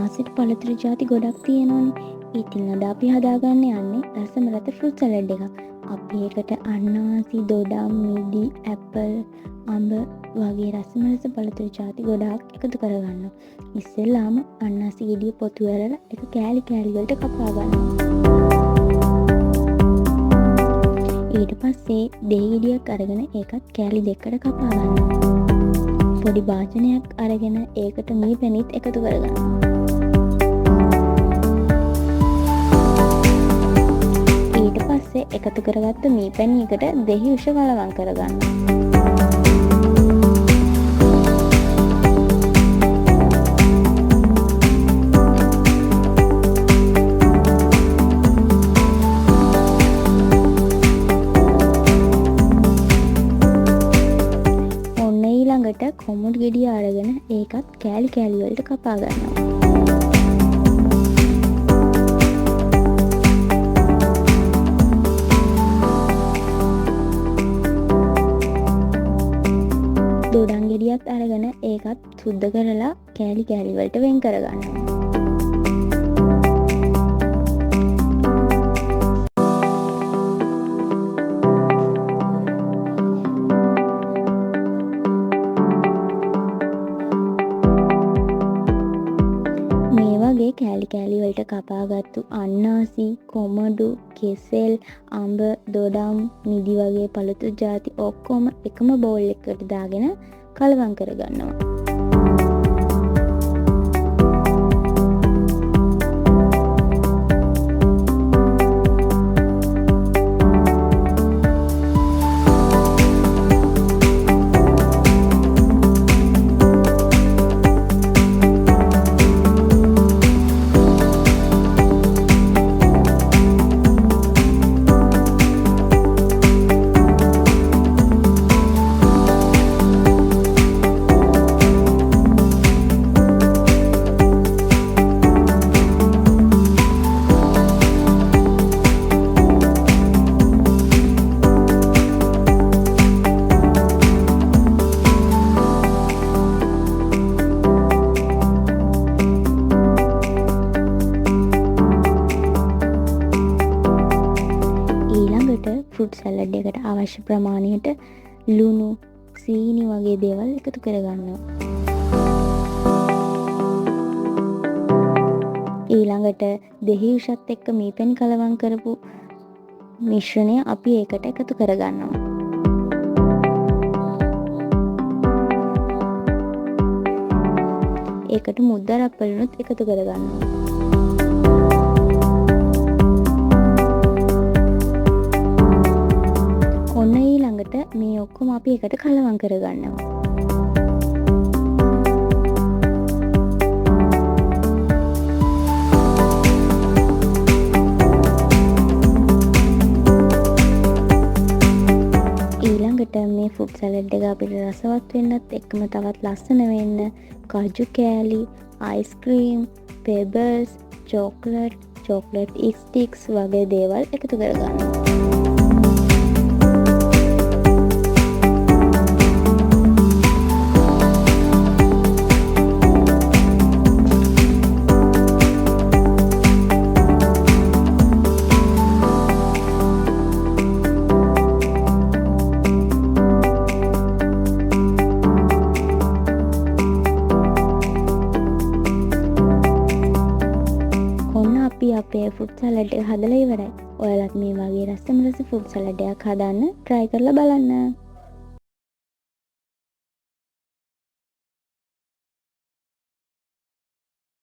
මාසෙට පළතුරු ಜಾති ගොඩක් තියෙනවනේ. ඉතින් අද අපි හදාගන්න යන්නේ රසම රත ෆෘට් සලාඩ් එකක්. අපි ඒකට අන්නාසි, දොඩම්, මිදි, ඇපල්, අඹ වගේ රසම රස පළතුරු ಜಾති ගොඩක් එකතු කරගන්නවා. ඉස්සෙල්ලාම අන්නාසි ගෙඩිය පොතු ඇරලා ඒක කෑලි කෑලි වලට කපා ගන්නවා. ඊට පස්සේ දෙහි ගෙඩියක් අරගෙන ඒකත් කෑලි දෙකකට කපා ගන්නවා. පොඩි භාජනයක් අරගෙන ඒකට මී පැණිත් එකතු කරගන්නවා. ඊට පස්සේ එකතු කරගත්ත මී පැණියකට දෙහි උෂ කලවම් කරගන්නවා. ඊළඟට කොමුඩ් ගෙඩිය අරගෙන ඒකත් කෑලි කෑලි වලට කපා ගන්නවා. දොඩම් ගෙඩියත් අරගෙන ඒකත් සුද්ධ කරලා කෑලි කෑලි වලට වෙන් කරගන්නවා. මේ වගේ කෑලි කෑලි වලට කපාගත්තු අන්නාසි, කොමඩු, කෙසෙල්, අඹ, දොඩම්, මිදි වගේ පළතුරු ಜಾති ඔක්කොම එකම බෝල් එකකට දාගෙන කලවම් කරගන්නවා. ෆෘට් සලාඩ් එකට අවශ්‍ය ප්‍රමාණයට ලුණු, සීනි වගේ දේවල් එකතු කරගන්නවා. ඊළඟට දෙහි උෂත් එක්ක මී පැණි කලවම් කරපු මිශ්‍රණය අපි ඒකට එකතු කරගන්නවා. ඒකට මුද්ද රප්පලුනුත් එකතු කරගන්නවා. ඔන්න ඊළඟට මේ ඔක්කොම අපි එකට කලවම් කරගන්නවා. ඊළඟට මේ ෆෘට් සලාඩ් එක අපිට රසවත් වෙන්නත් එක්කම තවත් ලස්සන වෙන්න කජු කෑලි, අයිස්ක්‍රීම්, පෙබල්ස්, චොක්ලට් ස්ටික්ස් වගේ දේවල් එකතු කරගන්නවා. අපි අපේ ෆෘට් සලාඩ් එක හදලා ඉවරයි. ඔයාලත් මේ වගේ රසම රස ෆෘට් සලාඩ් එකක් හදන්න try කරලා බලන්න.